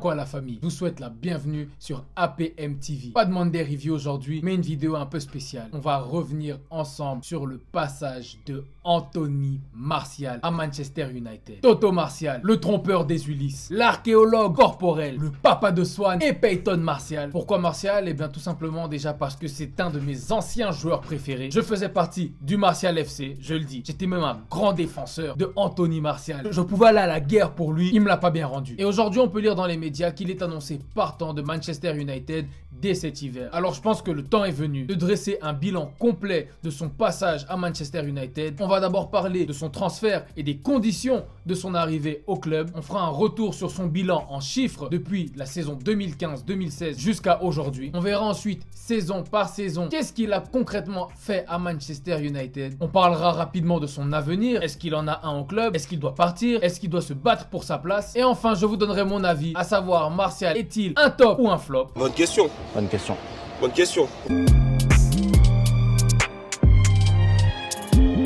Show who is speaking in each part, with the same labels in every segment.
Speaker 1: quoi la famille? Je vous souhaite la bienvenue sur APM TV. Pas de Monday Review aujourd'hui, mais une vidéo un peu spéciale. On va revenir ensemble sur le passage de Anthony Martial à Manchester United. Toto Martial, le trompeur des Ulysses, l'archéologue corporel, le papa de Swan et Peyton Martial. Pourquoi Martial? Eh bien tout simplement déjà parce que c'est un de mes anciens joueurs préférés. Je faisais partie du Martial FC, je le dis. J'étais même un grand défenseur de Anthony Martial. Je pouvais aller à la guerre pour lui, il me l'a pas bien rendu. Et aujourd'hui on peut lire dans les médias qu'il est annoncé partant de Manchester United dès cet hiver. Alors je pense que le temps est venu de dresser un bilan complet de son passage à Manchester United. On va d'abord parler de son transfert et des conditions de son arrivée au club. On fera un retour sur son bilan en chiffres depuis la saison 2015-2016 jusqu'à aujourd'hui. On verra ensuite saison par saison qu'est-ce qu'il a concrètement fait à Manchester United. On parlera rapidement de son avenir. Est-ce qu'il en a un au club? Est-ce qu'il doit partir? Est-ce qu'il doit se battre pour sa place? Et enfin je vous donnerai mon avis, à savoir Martial est-il un top ou un flop?
Speaker 2: Bonne question.
Speaker 3: Bonne question.
Speaker 2: Bonne question.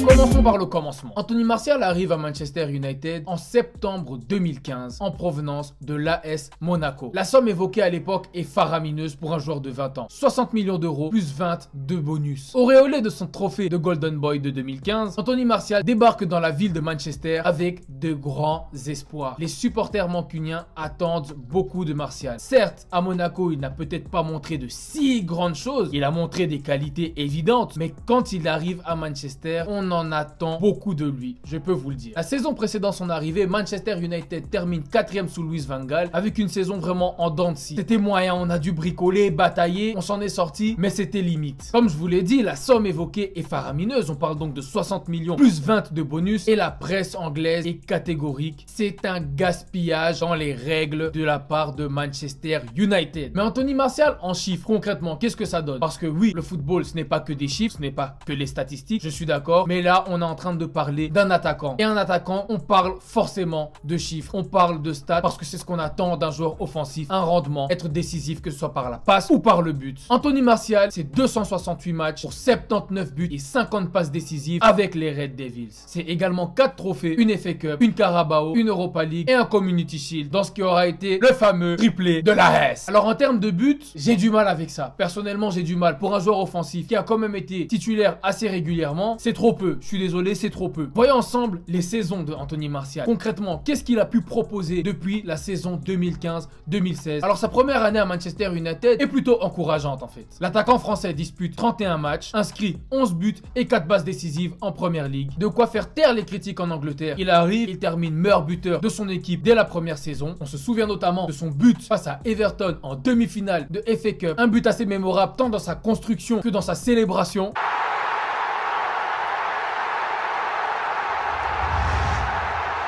Speaker 1: Commençons par le commencement. Anthony Martial arrive à Manchester United en septembre 2015 en provenance de l'AS Monaco. La somme évoquée à l'époque est faramineuse pour un joueur de 20 ans. 60 millions d'euros plus 20 de bonus. Auréolé de son trophée de Golden Boy de 2015, Anthony Martial débarque dans la ville de Manchester avec de grands espoirs. Les supporters mancuniens attendent beaucoup de Martial. Certes, à Monaco, il n'a peut-être pas montré de si grandes choses. Il a montré des qualités évidentes, mais quand il arrive à Manchester, on en attend beaucoup de lui, je peux vous le dire. La saison précédant son arrivée, Manchester United termine 4e sous Louis van Gaal avec une saison vraiment en dents de scie. C'était moyen, on a dû bricoler, batailler, on s'en est sorti, mais c'était limite. Comme je vous l'ai dit, la somme évoquée est faramineuse, on parle donc de 60 millions plus 20 de bonus et la presse anglaise est catégorique. C'est un gaspillage dans les règles de la part de Manchester United. Mais Anthony Martial, en chiffres, concrètement, qu'est-ce que ça donne? Parce que oui, le football, ce n'est pas que des chiffres, ce n'est pas que les statistiques, je suis d'accord, mais là, on est en train de parler d'un attaquant. Et un attaquant, on parle forcément de chiffres. On parle de stats parce que c'est ce qu'on attend d'un joueur offensif. Un rendement, être décisif, que ce soit par la passe ou par le but. Anthony Martial, c'est 268 matchs pour 79 buts et 50 passes décisives avec les Red Devils. C'est également 4 trophées, une FA Cup, une Carabao, une Europa League et un Community Shield dans ce qui aura été le fameux triplé de la S. Alors en termes de buts, j'ai du mal avec ça. Personnellement, j'ai du mal. Pour un joueur offensif qui a quand même été titulaire assez régulièrement, c'est trop peu. Je suis désolé, c'est trop peu. Voyons ensemble les saisons de Anthony Martial. Concrètement, qu'est-ce qu'il a pu proposer depuis la saison 2015-2016? Alors sa première année à Manchester United est plutôt encourageante en fait. L'attaquant français dispute 31 matchs, inscrit 11 buts et 4 passes décisives en Première Ligue. De quoi faire taire les critiques en Angleterre. Il arrive, il termine meilleur buteur de son équipe dès la première saison. On se souvient notamment de son but face à Everton en demi-finale de FA Cup. Un but assez mémorable tant dans sa construction que dans sa célébration.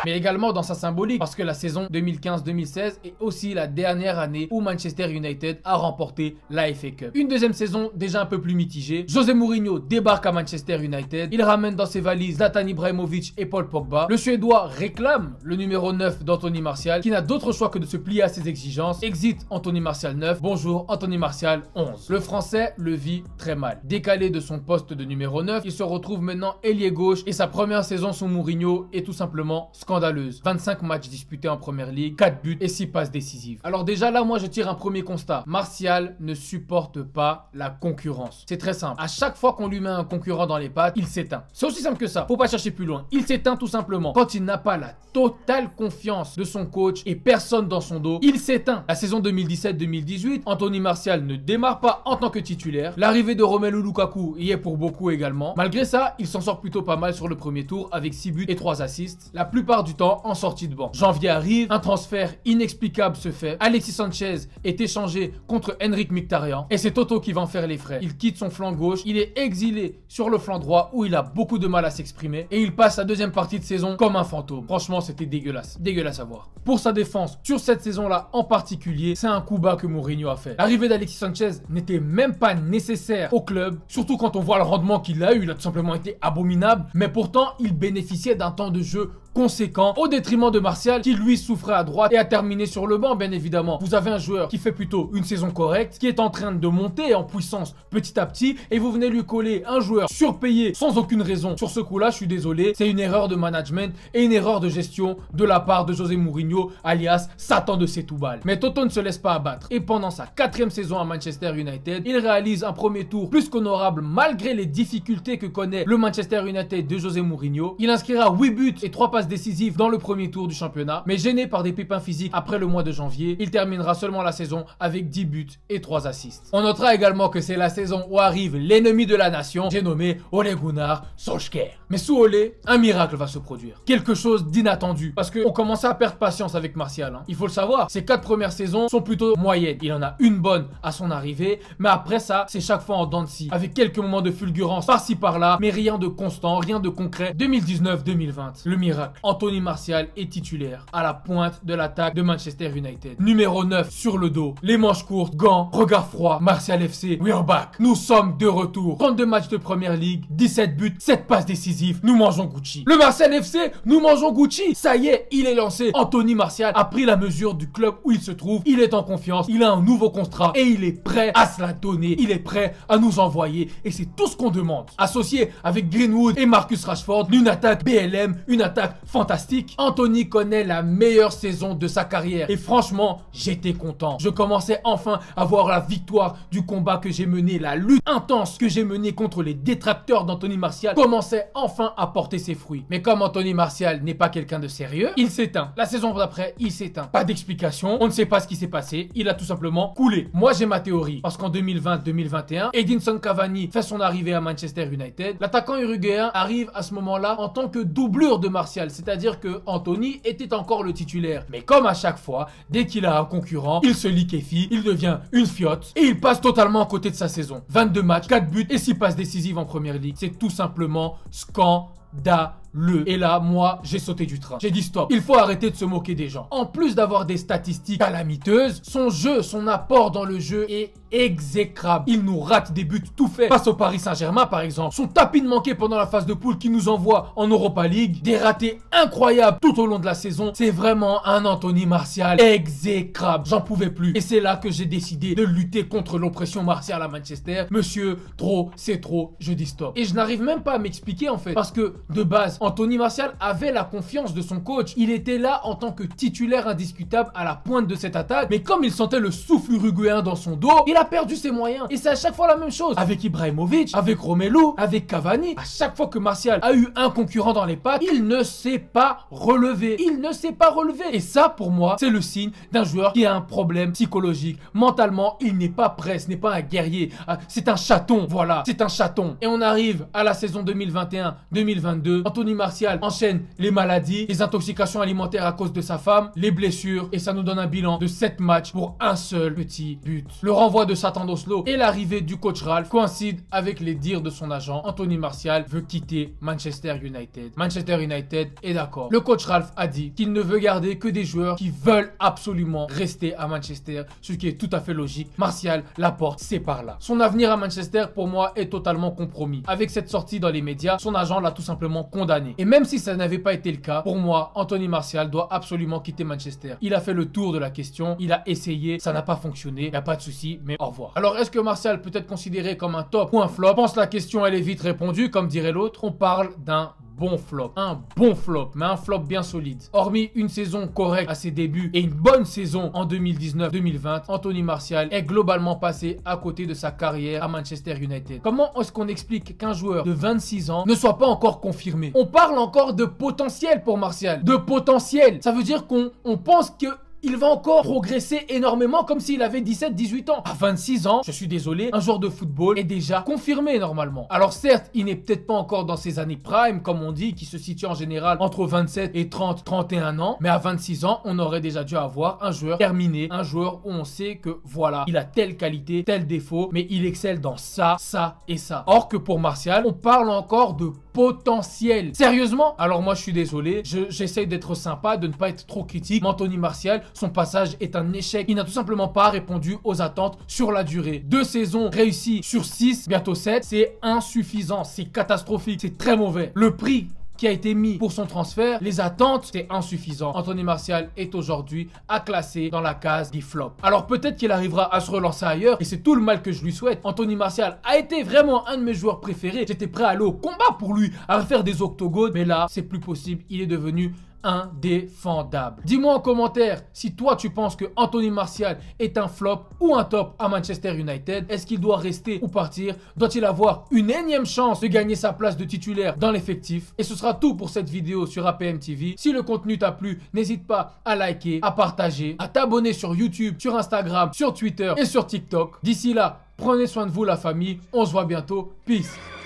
Speaker 1: Mais également dans sa symbolique parce que la saison 2015-2016 est aussi la dernière année où Manchester United a remporté la FA Cup. Une deuxième saison déjà un peu plus mitigée. José Mourinho débarque à Manchester United. Il ramène dans ses valises Zlatan Ibrahimovic et Paul Pogba. Le Suédois réclame le numéro 9 d'Anthony Martial qui n'a d'autre choix que de se plier à ses exigences. Exit Anthony Martial 9. Bonjour Anthony Martial 11. Le Français le vit très mal. Décalé de son poste de numéro 9, il se retrouve maintenant ailier gauche et sa première saison sous Mourinho est tout simplement scandaleuse. 25 matchs disputés en Première Ligue, 4 buts et 6 passes décisives. Alors déjà là, moi je tire un premier constat. Martial ne supporte pas la concurrence. C'est très simple. À chaque fois qu'on lui met un concurrent dans les pattes, il s'éteint. C'est aussi simple que ça. Faut pas chercher plus loin. Il s'éteint tout simplement. Quand il n'a pas la totale confiance de son coach et personne dans son dos, il s'éteint. La saison 2017-2018, Anthony Martial ne démarre pas en tant que titulaire. L'arrivée de Romelu Lukaku y est pour beaucoup également. Malgré ça, il s'en sort plutôt pas mal sur le premier tour avec 6 buts et 3 assists. La plupart du temps en sortie de banc. Janvier arrive, un transfert inexplicable se fait. Alexis Sanchez est échangé contre Henrik Mkhitaryan et c'est Toto qui va en faire les frais. Il quitte son flanc gauche, il est exilé sur le flanc droit où il a beaucoup de mal à s'exprimer et il passe la deuxième partie de saison comme un fantôme. Franchement, c'était dégueulasse. Dégueulasse à voir. Pour sa défense, sur cette saison-là en particulier, c'est un coup bas que Mourinho a fait. L'arrivée d'Alexis Sanchez n'était même pas nécessaire au club, surtout quand on voit le rendement qu'il a eu. Il a tout simplement été abominable, mais pourtant, il bénéficiait d'un temps de jeu conséquent au détriment de Martial qui lui souffrait à droite et a terminé sur le banc bien évidemment. Vous avez un joueur qui fait plutôt une saison correcte, qui est en train de monter en puissance petit à petit et vous venez lui coller un joueur surpayé sans aucune raison. Sur ce coup-là, je suis désolé, c'est une erreur de management et une erreur de gestion de la part de José Mourinho alias Satan de Setúbal. Mais Toto ne se laisse pas abattre et pendant sa 4e saison à Manchester United, il réalise un premier tour plus qu'honorable malgré les difficultés que connaît le Manchester United de José Mourinho. Il inscrira 8 buts et 3 passes décisives dans le premier tour du championnat, mais gêné par des pépins physiques après le mois de janvier, il terminera seulement la saison avec 10 buts et 3 assists. On notera également que c'est la saison où arrive l'ennemi de la nation, j'ai nommé Ole Gunnar Solskjaer. Mais sous Ole, un miracle va se produire. Quelque chose d'inattendu, parce qu'on commençait à perdre patience avec Martial. Il faut le savoir, ses 4 premières saisons sont plutôt moyennes. Il en a une bonne à son arrivée, mais après ça, c'est chaque fois en dents de scie, avec quelques moments de fulgurance par-ci par-là, mais rien de constant, rien de concret. 2019-2020, le miracle. Anthony Martial est titulaire à la pointe de l'attaque de Manchester United. Numéro 9 sur le dos, les manches courtes, gants, regard froid, Martial FC, we are back. Nous sommes de retour. 32 matchs de Première Ligue, 17 buts, 7 passes décisives, nous mangeons Gucci. Le Martial FC, nous mangeons Gucci. Ça y est, il est lancé. Anthony Martial a pris la mesure du club où il se trouve. Il est en confiance, il a un nouveau contrat et il est prêt à se la donner. Il est prêt à nous envoyer et c'est tout ce qu'on demande. Associé avec Greenwood et Marcus Rashford, une attaque BLM, une attaque fantastique. Anthony connaît la meilleure saison de sa carrière et franchement, j'étais content. Je commençais enfin à voir la victoire du combat que j'ai mené, la lutte intense que j'ai menée contre les détracteurs d'Anthony Martial commençait enfin à porter ses fruits. Mais comme Anthony Martial n'est pas quelqu'un de sérieux, il s'éteint. La saison d'après, il s'éteint. Pas d'explication, on ne sait pas ce qui s'est passé, il a tout simplement coulé. Moi j'ai ma théorie, parce qu'en 2020-2021, Edinson Cavani fait son arrivée à Manchester United. L'attaquant uruguayen arrive à ce moment-là en tant que doublure de Martial, c'est-à-dire que Anthony était encore le titulaire. Mais comme à chaque fois, dès qu'il a un concurrent, il se liquéfie, il devient une fiotte et il passe totalement à côté de sa saison. 22 matchs, 4 buts et 6 passes décisives en première ligue. C'est tout simplement scandaleux. Et là, moi, j'ai sauté du train. J'ai dit stop. Il faut arrêter de se moquer des gens. En plus d'avoir des statistiques calamiteuses, son jeu, son apport dans le jeu est exécrable. Il nous rate des buts tout faits. Face au Paris Saint-Germain, par exemple. Son tapis de manqué pendant la phase de poule qui nous envoie en Europa League. Des ratés incroyables tout au long de la saison. C'est vraiment un Anthony Martial exécrable. J'en pouvais plus. Et c'est là que j'ai décidé de lutter contre l'oppression martiale à Manchester. Monsieur, trop, c'est trop. Je dis stop. Et je n'arrive même pas à m'expliquer en fait. Parce que de base, Anthony Martial avait la confiance de son coach. Il était là en tant que titulaire indiscutable à la pointe de cette attaque. Mais comme il sentait le souffle uruguayen dans son dos, il a perdu ses moyens. Et c'est à chaque fois la même chose. Avec Ibrahimovic, avec Romelu, avec Cavani. À chaque fois que Martial a eu un concurrent dans les pattes, il ne s'est pas relevé. Il ne s'est pas relevé. Et ça, pour moi, c'est le signe d'un joueur qui a un problème psychologique. Mentalement, il n'est pas prêt. Ce n'est pas un guerrier. C'est un chaton. Voilà, c'est un chaton. Et on arrive à la saison 2021-2022. Anthony Martial enchaîne les maladies, les intoxications alimentaires à cause de sa femme, les blessures. Et ça nous donne un bilan de 7 matchs pour un seul petit but. Le renvoi de Satan d'Oslo et l'arrivée du coach Ralph coïncident avec les dires de son agent. Anthony Martial veut quitter Manchester United. Manchester United est d'accord. Le coach Ralph a dit qu'il ne veut garder que des joueurs qui veulent absolument rester à Manchester, ce qui est tout à fait logique. Martial, la porte, c'est par là. Son avenir à Manchester, pour moi, est totalement compromis. Avec cette sortie dans les médias, son agent l'a tout simplement condamné. Et même si ça n'avait pas été le cas, pour moi, Anthony Martial doit absolument quitter Manchester. Il a fait le tour de la question, il a essayé, ça n'a pas fonctionné, il n'y a pas de souci, mais au revoir. Alors, est-ce que Martial peut être considéré comme un top ou un flop? Je pense que la question, elle est vite répondue, comme dirait l'autre. On parle d'un bon flop. Un bon flop, mais un flop bien solide. Hormis une saison correcte à ses débuts et une bonne saison en 2019-2020, Anthony Martial est globalement passé à côté de sa carrière à Manchester United. Comment est-ce qu'on explique qu'un joueur de 26 ans ne soit pas encore confirmé? On parle encore de potentiel pour Martial. De potentiel. Ça veut dire qu'on pense que il va encore progresser énormément comme s'il avait 17-18 ans. À 26 ans, je suis désolé, un joueur de football est déjà confirmé normalement. Alors certes, il n'est peut-être pas encore dans ses années prime, comme on dit, qui se situe en général entre 27 et 30-31 ans. Mais à 26 ans, on aurait déjà dû avoir un joueur terminé, un joueur où on sait que voilà, il a telle qualité, tel défaut, mais il excelle dans ça, ça et ça. Or que pour Martial, on parle encore de potentiel. Sérieusement? Alors moi je suis désolé, j'essaye d'être sympa, de ne pas être trop critique. Mais Anthony Martial, son passage est un échec. Il n'a tout simplement pas répondu aux attentes sur la durée. 2 saisons réussies sur 6, bientôt 7, c'est insuffisant, c'est catastrophique, c'est très mauvais. Le prix qui a été mis pour son transfert, les attentes, c'est insuffisant. Anthony Martial est aujourd'hui à classer dans la case des flops. Alors peut-être qu'il arrivera à se relancer ailleurs et c'est tout le mal que je lui souhaite. Anthony Martial a été vraiment un de mes joueurs préférés. J'étais prêt à aller au combat pour lui, à faire des octogones, mais là, c'est plus possible. Il est devenu indéfendable. Dis-moi en commentaire si toi tu penses que Anthony Martial est un flop ou un top à Manchester United. Est-ce qu'il doit rester ou partir? Doit-il avoir une énième chance de gagner sa place de titulaire dans l'effectif? Et ce sera tout pour cette vidéo sur APM TV. Si le contenu t'a plu, n'hésite pas à liker, à partager, à t'abonner sur YouTube, sur Instagram, sur Twitter et sur TikTok. D'ici là, prenez soin de vous la famille. On se voit bientôt. Peace.